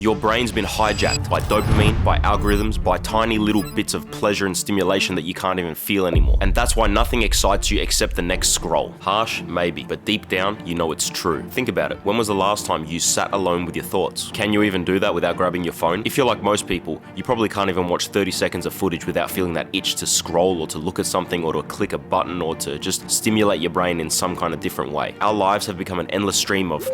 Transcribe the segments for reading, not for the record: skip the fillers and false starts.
Your brain's been hijacked by dopamine, by algorithms, by tiny little bits of pleasure and stimulation that you can't even feel anymore. And that's why nothing excites you except the next scroll. Harsh? Maybe. But deep down, you know it's true. Think about it. When was the last time you sat alone with your thoughts? Can you even do that without grabbing your phone? If you're like most people, you probably can't even watch 30 seconds of footage without feeling that itch to scroll or to look at something or to click a button or to just stimulate your brain in some kind of different way. Our lives have become an endless stream of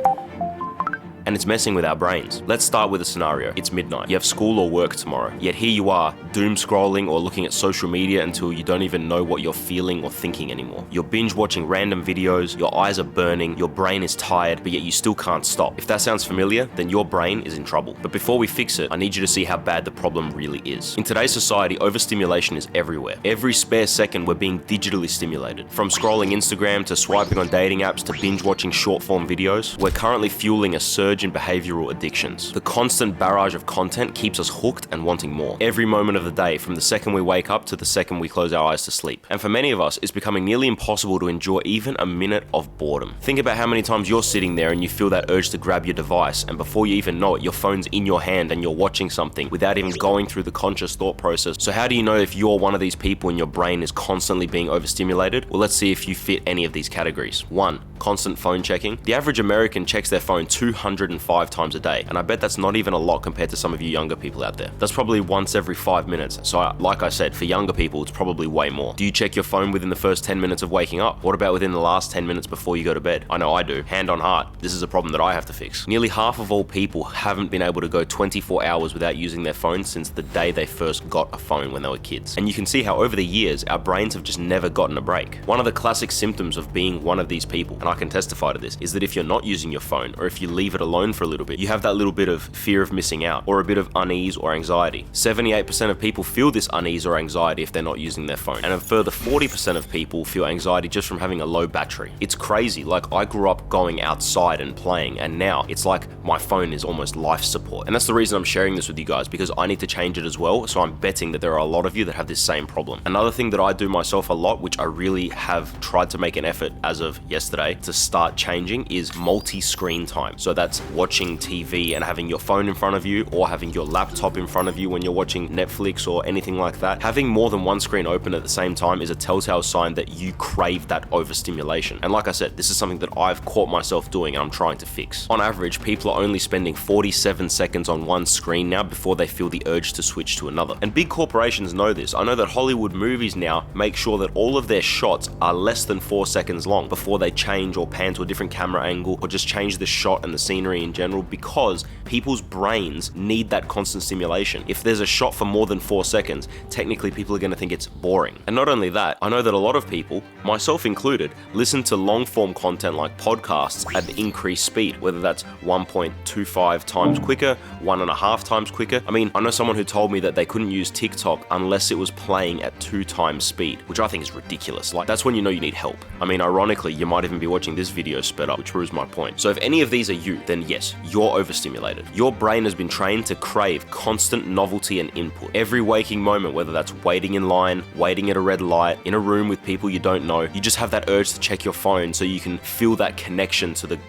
and it's messing with our brains. Let's start with a scenario. It's midnight. You have school or work tomorrow. Yet here you are, doom scrolling or looking at social media until you don't even know what you're feeling or thinking anymore. You're binge watching random videos, your eyes are burning, your brain is tired, but yet you still can't stop. If that sounds familiar, then your brain is in trouble. But before we fix it, I need you to see how bad the problem really is. In today's society, overstimulation is everywhere. Every spare second, we're being digitally stimulated. From scrolling Instagram to swiping on dating apps to binge watching short form videos, we're currently fueling a surge in behavioral addictions. The constant barrage of content keeps us hooked and wanting more. Every moment of the day, from the second we wake up to the second we close our eyes to sleep. And for many of us, it's becoming nearly impossible to enjoy even a minute of boredom. Think about how many times you're sitting there and you feel that urge to grab your device, and before you even know it, your phone's in your hand and you're watching something without even going through the conscious thought process. So how do you know if you're one of these people and your brain is constantly being overstimulated? Well, let's see if you fit any of these categories. 1. Constant phone checking. The average American checks their phone 205 times a day, and I bet that's not even a lot compared to some of you younger people out there. That's probably once every 5 minutes. So like I said, for younger people, it's probably way more. Do you check your phone within the first 10 minutes of waking up? What about within the last 10 minutes before you go to bed? I know I do. Hand on heart, this is a problem that I have to fix. Nearly half of all people haven't been able to go 24 hours without using their phone since the day they first got a phone when they were kids. And you can see how over the years, our brains have just never gotten a break. One of the classic symptoms of being one of these people, and I can testify to this, is that if you're not using your phone, or if you leave it alone for a little bit, you have that little bit of fear of missing out, or a bit of unease or anxiety. 78% of people feel this unease or anxiety if they're not using their phone, and a further 40% of people feel anxiety just from having a low battery. It's crazy. Like, I grew up going outside and playing, and now it's like my phone is almost life support. And that's the reason I'm sharing this with you guys, because I need to change it as well, so I'm betting that there are a lot of you that have this same problem. Another thing that I do myself a lot, which I really have tried to make an effort as of yesterday to start changing, is multi-screen time. So that's watching TV and having your phone in front of you, or having your laptop in front of you when you're watching Netflix or anything like that. Having more than one screen open at the same time is a telltale sign that you crave that overstimulation. And like I said, this is something that I've caught myself doing and I'm trying to fix. On average, people are only spending 47 seconds on one screen now before they feel the urge to switch to another. And big corporations know this. I know that Hollywood movies now make sure that all of their shots are less than 4 seconds long before they change or pan to a different camera angle or just change the shot and the scenery in general, because people's brains need that constant stimulation. If there's a shot for more than 4 seconds, technically people are going to think it's boring. And not only that, I know that a lot of people, myself included, listen to long form content like podcasts at an increased speed, whether that's 1.25 times quicker, 1.5 times quicker. I mean, I know someone who told me that they couldn't use TikTok unless it was playing at 2 times speed, which I think is ridiculous. Like, that's when you know you need help. I mean, ironically, you might even be watching this video sped up, which proves my point. So if any of these are you, then yes, you're overstimulated. Your brain has been trained to crave constant novelty and input. Every waking moment, whether that's waiting in line, waiting at a red light, in a room with people you don't know, you just have that urge to check your phone so you can feel that connection to the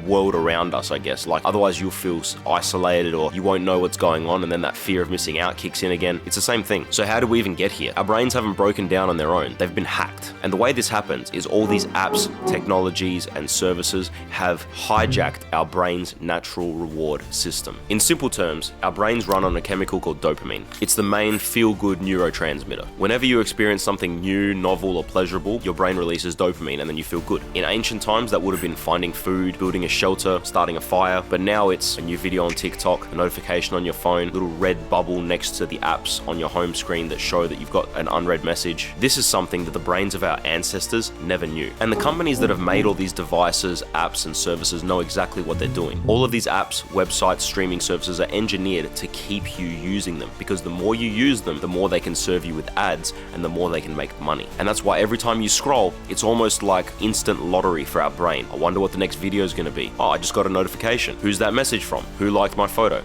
world around us, I guess. Like, otherwise you'll feel isolated or you won't know what's going on, and then that fear of missing out kicks in again. It's the same thing. So how do we even get here? Our brains haven't broken down on their own. They've been hacked. And the way this happens is all these apps, technologies, and services have hijacked our brain's natural reward system. In simple terms, our brains run on a chemical called dopamine. It's the main feel-good neurotransmitter. Whenever you experience something new, novel, or pleasurable, your brain releases dopamine and then you feel good. In ancient times, that would have been finding food, building a shelter, starting a fire, but now it's a new video on TikTok, a notification on your phone, little red bubble next to the apps on your home screen that show that you've got an unread message. This is something that the brains of our ancestors never knew. And the companies that have made all these devices, apps, and services know exactly what they're doing. All of these apps, websites, streaming services are engineered to keep you using them, because the more you use them, the more they can serve you with ads and the more they can make money. And that's why every time you scroll, it's almost like instant lottery for our brain. I wonder what the next video is going to be. Oh, I just got a notification. Who's that message from? Who liked my photo?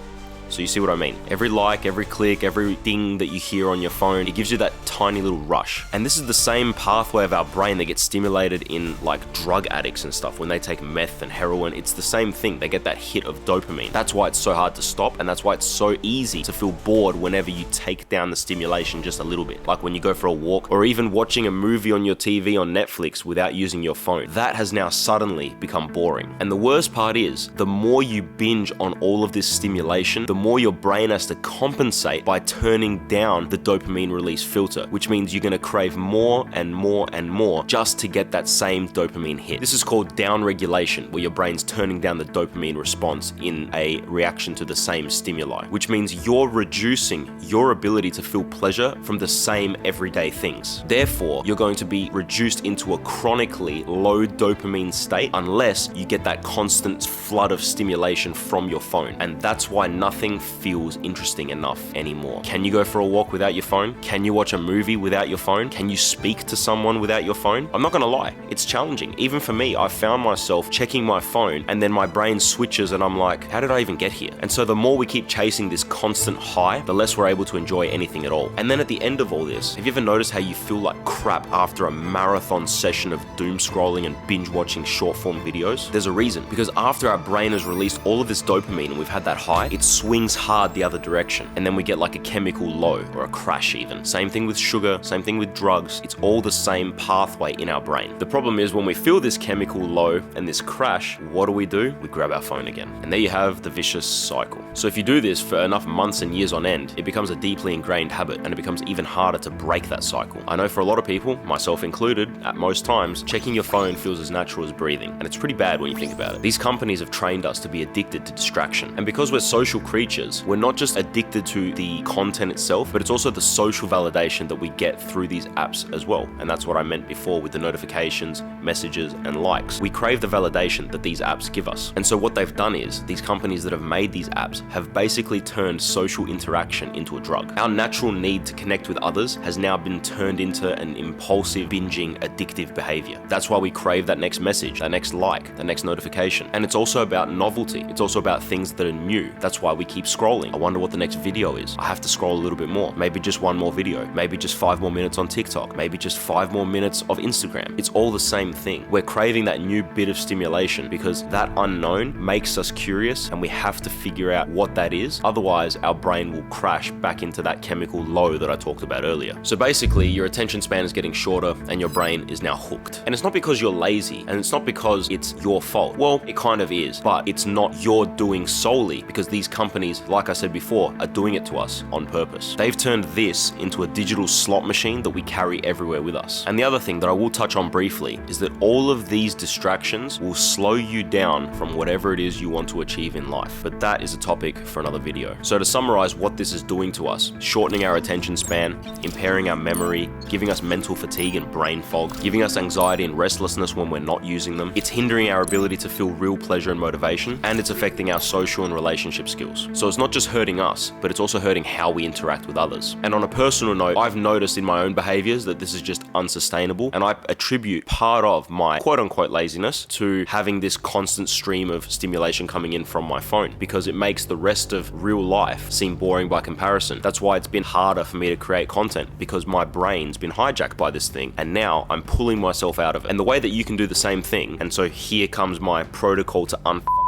So you see what I mean? Every like, every click, every ding that you hear on your phone, it gives you that tiny little rush. And this is the same pathway of our brain that gets stimulated in like drug addicts and stuff. When they take meth and heroin, it's the same thing. They get that hit of dopamine. That's why it's so hard to stop, and that's why it's so easy to feel bored whenever you take down the stimulation just a little bit. Like when you go for a walk, or even watching a movie on your TV on Netflix without using your phone. That has now suddenly become boring. And the worst part is, the more you binge on all of this stimulation, the more your brain has to compensate by turning down the dopamine release filter, which means you're gonna crave more and more and more just to get that same dopamine hit. This is called downregulation, where your brain's turning down the dopamine response in a reaction to the same stimuli, which means you're reducing your ability to feel pleasure from the same everyday things. Therefore, you're going to be reduced into a chronically low dopamine state unless you get that constant flood of stimulation from your phone. And that's why nothing feels interesting enough anymore. Can you go for a walk without your phone? Can you watch a movie without your phone? Can you speak to someone without your phone? I'm not gonna lie, it's challenging. Even for me, I found myself checking my phone and then my brain switches and I'm like, how did I even get here? And so the more we keep chasing this constant high, the less we're able to enjoy anything at all. And then at the end of all this, have you ever noticed how you feel like crap after a marathon session of doom scrolling and binge watching short form videos? There's a reason, because after our brain has released all of this dopamine and we've had that high, it swings hard the other direction. And then we get like a chemical low or a crash even. Same thing with sugar, same thing with drugs. It's all the same pathway in our brain. The problem is when we feel this chemical low and this crash, what do? We grab our phone again. And there you have the vicious cycle. So if you do this for enough months and years on end, it becomes a deeply ingrained habit and it becomes even harder to break that cycle. I know for a lot of people, myself included, at most times, checking your phone feels as natural as breathing. And it's pretty bad when you think about it. These companies have trained us to be addicted to distraction. And because we're social creatures, we're not just addicted to the content itself, but it's also the social validation that we get through these apps as well. And that's what I meant before with the notifications, messages, and likes. We crave the validation that these apps give us. And so what they've done is, these companies that have made these apps have basically turned social interaction into a drug. Our natural need to connect with others has now been turned into an impulsive, binging, addictive behavior. That's why we crave that next message, that next like, that next notification. And it's also about novelty. It's also about things that are new. That's why we keep scrolling. I wonder what the next video is. I have to scroll a little bit more. Maybe just one more video. Maybe just 5 more minutes on TikTok. Maybe just 5 more minutes of Instagram. It's all the same thing. We're craving that new bit of stimulation because that unknown makes us curious and we have to figure out what that is. Otherwise, our brain will crash back into that chemical low that I talked about earlier. So basically, your attention span is getting shorter and your brain is now hooked. And it's not because you're lazy and it's not because it's your fault. Well, it kind of is, but it's not your doing solely because these companies, like I said before, are doing it to us on purpose. They've turned this into a digital slot machine that we carry everywhere with us. And the other thing that I will touch on briefly is that all of these distractions will slow you down from whatever it is you want to achieve in life. But that is a topic for another video. So to summarize what this is doing to us, shortening our attention span, impairing our memory, giving us mental fatigue and brain fog, giving us anxiety and restlessness when we're not using them. It's hindering our ability to feel real pleasure and motivation, and it's affecting our social and relationship skills. So it's not just hurting us, but it's also hurting how we interact with others. And on a personal note, I've noticed in my own behaviors that this is just unsustainable, and I attribute part of my quote-unquote laziness to having this constant stream of stimulation coming in from my phone, because it makes the rest of real life seem boring by comparison. That's why it's been harder for me to create content, because my brain's been hijacked by this thing, and now I'm pulling myself out of it. And the way that you can do the same thing, and so here comes my protocol to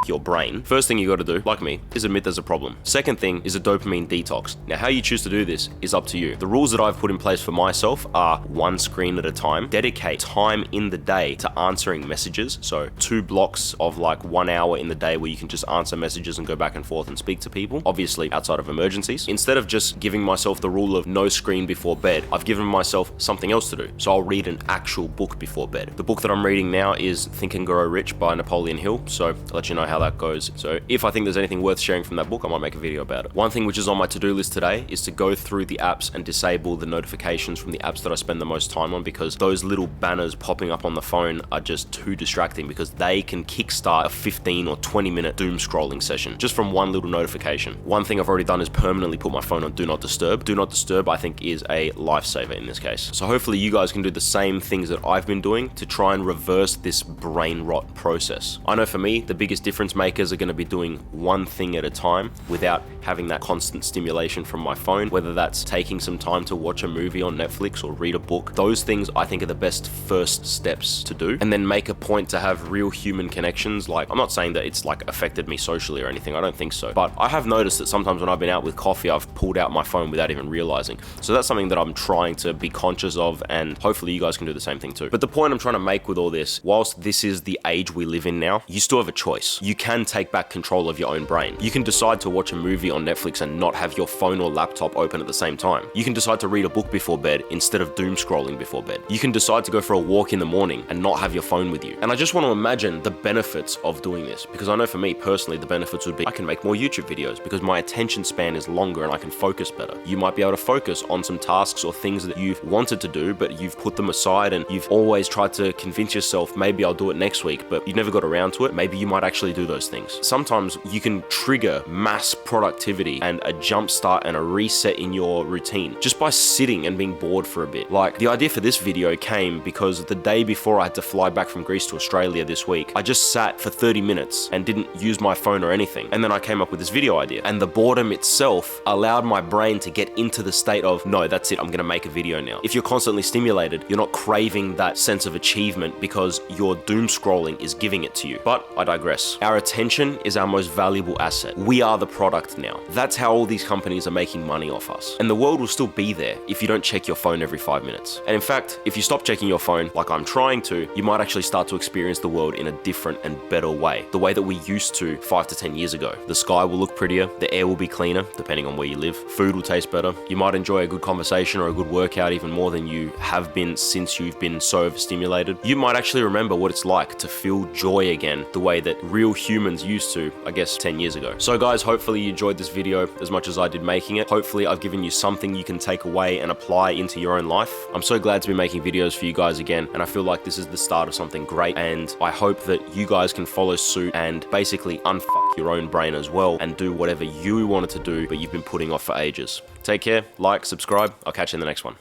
your brain. First thing you got to do, like me, is admit there's a problem. Second thing is a dopamine detox. Now, how you choose to do this is up to you. The rules that I've put in place for myself are 1 screen at a time. Dedicate time in the day to answering messages. So 2 blocks of like 1 hour in the day where you can just answer messages and go back and forth and speak to people, obviously outside of emergencies. Instead of just giving myself the rule of no screen before bed, I've given myself something else to do. So I'll read an actual book before bed. The book that I'm reading now is Think and Grow Rich by Napoleon Hill. So I'll let you know how that goes. So if I think there's anything worth sharing from that book, I might make a video about it. One thing which is on my to-do list today is to go through the apps and disable the notifications from the apps that I spend the most time on, because those little banners popping up on the phone are just too distracting, because they can kickstart a 15 or 20 minute doom scrolling session just from one little notification. One thing I've already done is permanently put my phone on Do Not Disturb. Do Not Disturb, I think, is a lifesaver in this case. So hopefully you guys can do the same things that I've been doing to try and reverse this brain rot process. I know for me, the biggest difference makers are going to be doing one thing at a time without having that constant stimulation from my phone, whether that's taking some time to watch a movie on Netflix or read a book. Those things I think are the best first steps to do, and then make a point to have real human connections. Like, I'm not saying that it's like affected me socially or anything, I don't think so, but I have noticed that sometimes when I've been out with coffee, I've pulled out my phone without even realizing. So that's something that I'm trying to be conscious of, and hopefully you guys can do the same thing too. But the point I'm trying to make with all this, whilst this is the age we live in now, you still have a choice. You can take back control of your own brain. You can decide to watch a movie on Netflix and not have your phone or laptop open at the same time. You can decide to read a book before bed instead of doom scrolling before bed. You can decide to go for a walk in the morning and not have your phone with you. And I just want to imagine the benefits of doing this, because I know for me personally, the benefits would be I can make more YouTube videos because my attention span is longer and I can focus better. You might be able to focus on some tasks or things that you've wanted to do, but you've put them aside and you've always tried to convince yourself, maybe I'll do it next week, but you never got around to it. Maybe you might actually do those things. Sometimes you can trigger mass productivity and a jump start and a reset in your routine just by sitting and being bored for a bit. Like, the idea for this video came because the day before I had to fly back from Greece to Australia this week, I just sat for 30 minutes and didn't use my phone or anything. And then I came up with this video idea. And the boredom itself allowed my brain to get into the state of, no, that's it, I'm gonna make a video now. If you're constantly stimulated, you're not craving that sense of achievement because your doom scrolling is giving it to you. But I digress. Our attention is our most valuable asset. We are the product now. That's how all these companies are making money off us. And the world will still be there if you don't check your phone every 5 minutes. And in fact, if you stop checking your phone like I'm trying to, you might actually start to experience the world in a different and better way. The way that we used to 5 to 10 years ago. The sky will look prettier, the air will be cleaner, depending on where you live. Food will taste better. You might enjoy a good conversation or a good workout even more than you have been since you've been so overstimulated. You might actually remember what it's like to feel joy again, the way that real humans used to, I guess, 10 years ago. So guys, hopefully you enjoyed this video as much as I did making it. Hopefully I've given you something you can take away and apply into your own life. I'm so glad to be making videos for you guys again, and I feel like this is the start of something great, and I hope that you guys can follow suit and basically unfuck your own brain as well and do whatever you wanted to do but you've been putting off for ages. Take care, like, subscribe, I'll catch you in the next one.